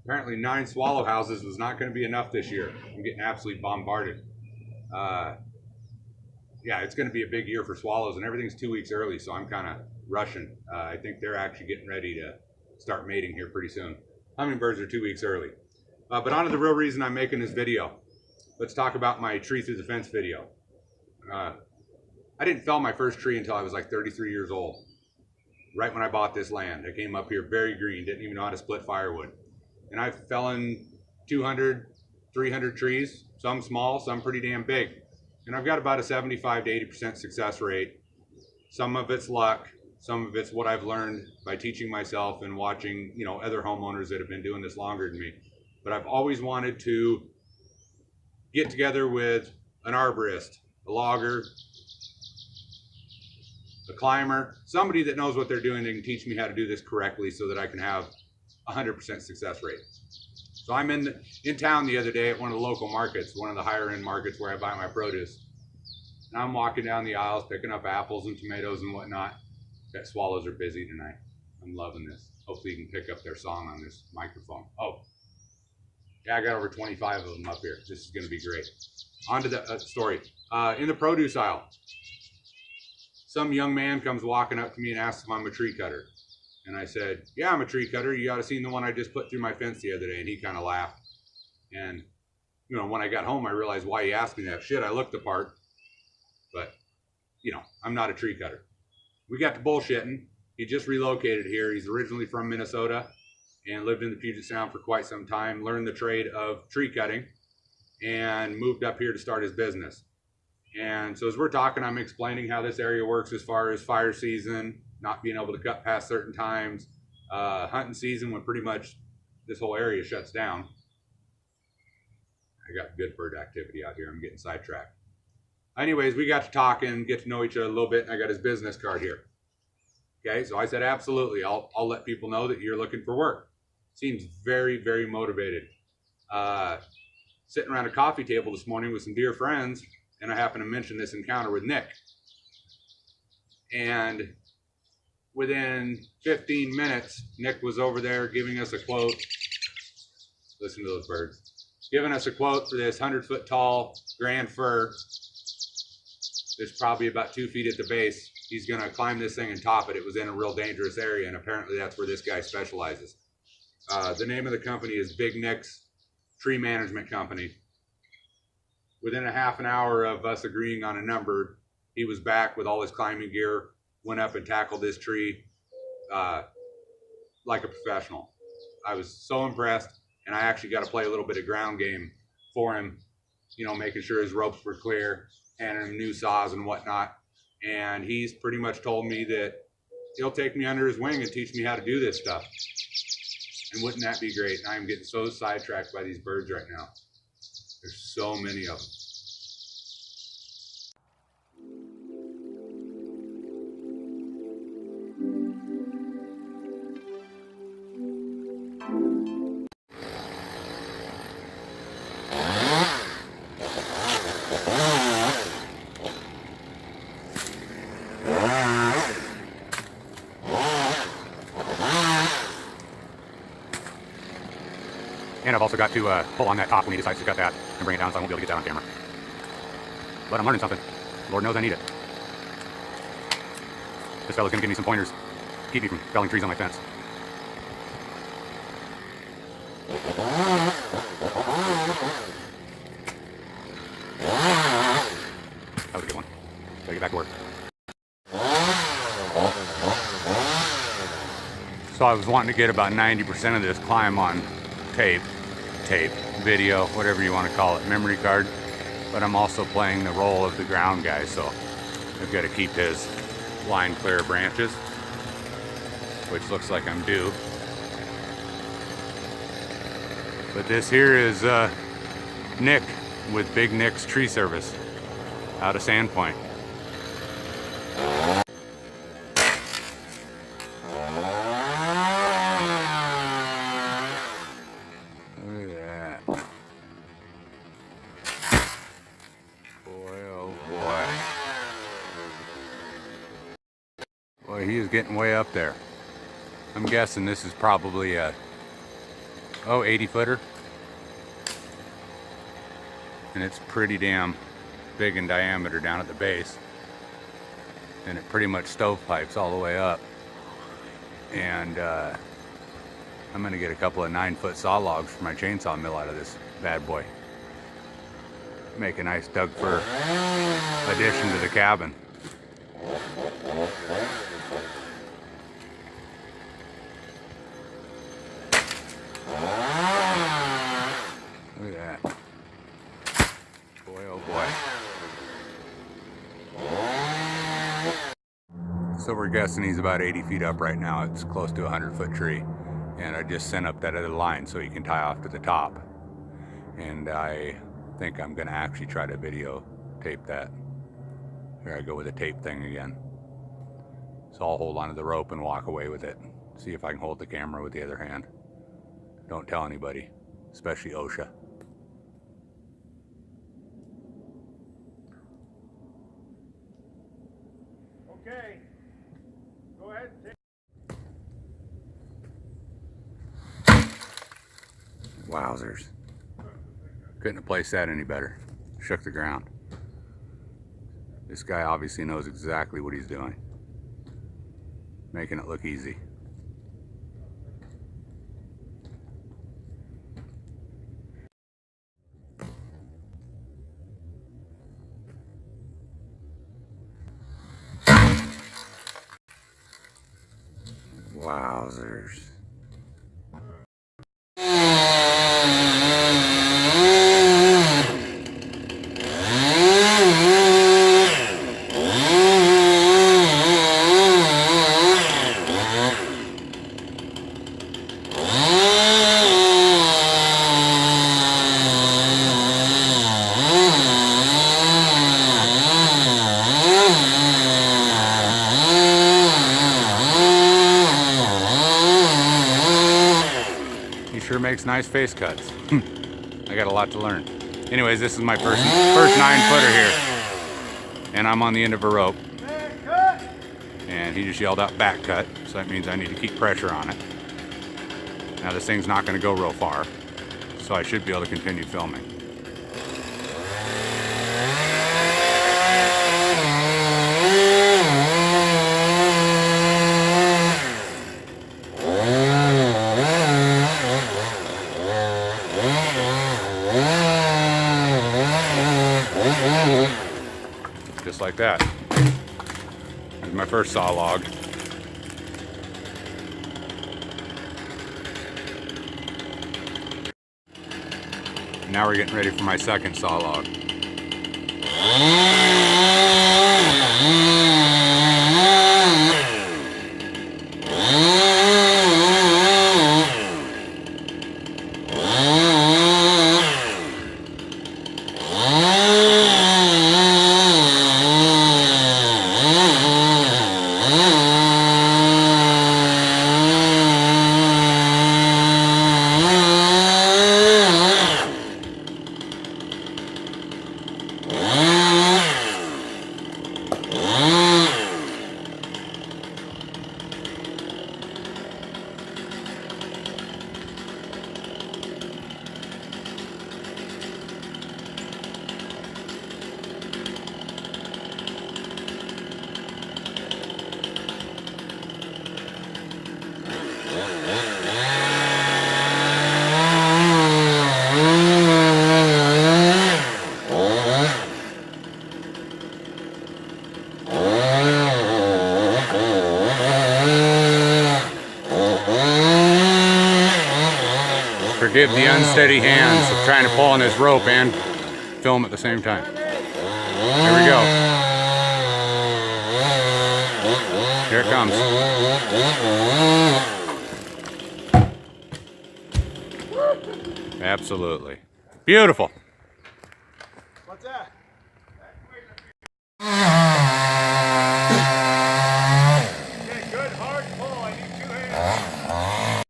Apparently 9 swallow houses was not going to be enough this year. I'm getting absolutely bombarded. Uh, yeah, it's going to be a big year for swallows, and everything's 2 weeks early, so I'm kind of rushing. I think they're actually getting ready to start mating here pretty soon. Hummingbirds are 2 weeks early. But on to the real reason I'm making this video. Let's talk about my tree through the fence video. Uh, I didn't fell my first tree until I was like 33 years old. Right when I bought this land, I came up here very green, didn't even know how to split firewood. And I've felling 200, 300 trees, some small, some pretty damn big. And I've got about a 75 to 80% success rate. Some of it's luck, some of it's what I've learned by teaching myself and watching, other homeowners that have been doing this longer than me. But I've always wanted to get together with an arborist, a logger, a climber, somebody that knows what they're doing and can teach me how to do this correctly so that I can have 100% success rate. So I'm in town the other day at one of the local markets, one of the higher end markets where I buy my produce. And I'm walking down the aisles picking up apples and tomatoes and whatnot. That swallows are busy tonight. I'm loving this. Hopefully you can pick up their song on this microphone. Oh, yeah, I got over 25 of them up here. This is going to be great. On to the story. In the produce aisle, some young man comes walking up to me and asks if I'm a tree cutter. And I said, yeah, I'm a tree cutter. You ought to seen the one I just put through my fence the other day. And he kind of laughed. And, when I got home, I realized why he asked me that. Shit, I looked the part. But, I'm not a tree cutter. We got to bullshitting. He just relocated here. He's originally from Minnesota and lived in the Puget Sound for quite some time. Learned the trade of tree cutting and moved up here to start his business. And so as we're talking, I'm explaining how this area works as far as fire season, not being able to cut past certain times, hunting season when pretty much this whole area shuts down. I got good bird activity out here. I'm getting sidetracked. Anyways, we got to talking, get to know each other a little bit, and I got his business card here. Okay, so I said, absolutely. I'll let people know that you're looking for work. Seems very, very motivated. Sitting around a coffee table this morning with some dear friends, and I happened to mention this encounter with Nick. And within 15 minutes, Nick was over there giving us a quote. Listen to those birds. Giving us a quote for this 100-foot tall grand fir. There's probably about 2 feet at the base. He's going to climb this thing and top it. It was in a real dangerous area, and apparently that's where this guy specializes. The name of the company is Big Nick's Tree Management Company. Within a half an hour of us agreeing on a number, he was back with all his climbing gear, went up and tackled this tree like a professional. I was so impressed, and I actually got to play a little bit of ground game for him, making sure his ropes were clear, handing him new saws and whatnot. And he's pretty much told me that he'll take me under his wing and teach me how to do this stuff. And wouldn't that be great? I am getting so sidetracked by these birds right now. There's so many of them. And I've also got to pull on that top when he decides to cut that and bring it down, so I won't be able to get that on camera. But I'm learning something. Lord knows I need it. This fella's gonna give me some pointers, keep me from felling trees on my fence. That was a good one. Gotta get back to work. So I was wanting to get about 90% of this climb on tape, video, whatever you want to call it, memory card. But I'm also playing the role of the ground guy, so I've got to keep his line clear of branches, which looks like I'm due. But this here is Nick with Big Nick's Tree Service out of Sandpoint. Boy, he is getting way up there. I'm guessing this is probably a oh, 80 footer. And it's pretty damn big in diameter down at the base. And it pretty much stovepipes all the way up. And I'm gonna get a couple of 9-foot saw logs for my chainsaw mill out of this bad boy. Make a nice Doug fir addition to the cabin. Look at that. Boy, oh boy. So we're guessing he's about 80 feet up right now. It's close to a 100-foot tree. And I just sent up that other line so he can tie off to the top. And I think I'm gonna actually try to videotape that. Here I go with the tape thing again. So I'll hold onto the rope and walk away with it. See if I can hold the camera with the other hand. Don't tell anybody, especially OSHA. Okay, go ahead and take. Wowzers. Couldn't have placed that any better. Shook the ground. This guy obviously knows exactly what he's doing. Making it look easy. Wowzers. Sure makes nice face cuts. I got a lot to learn. Anyways, this is my first 9-footer here. And I'm on the end of a rope. And he just yelled out back cut, so that means I need to keep pressure on it. Now this thing's not gonna go real far, so I should be able to continue filming. Just like that. There's my first saw log. Now we're getting ready for my second saw log. Forgive the unsteady hands of trying to pull on this rope and film at the same time. Here we go. Here it comes. Absolutely. Beautiful. What's that?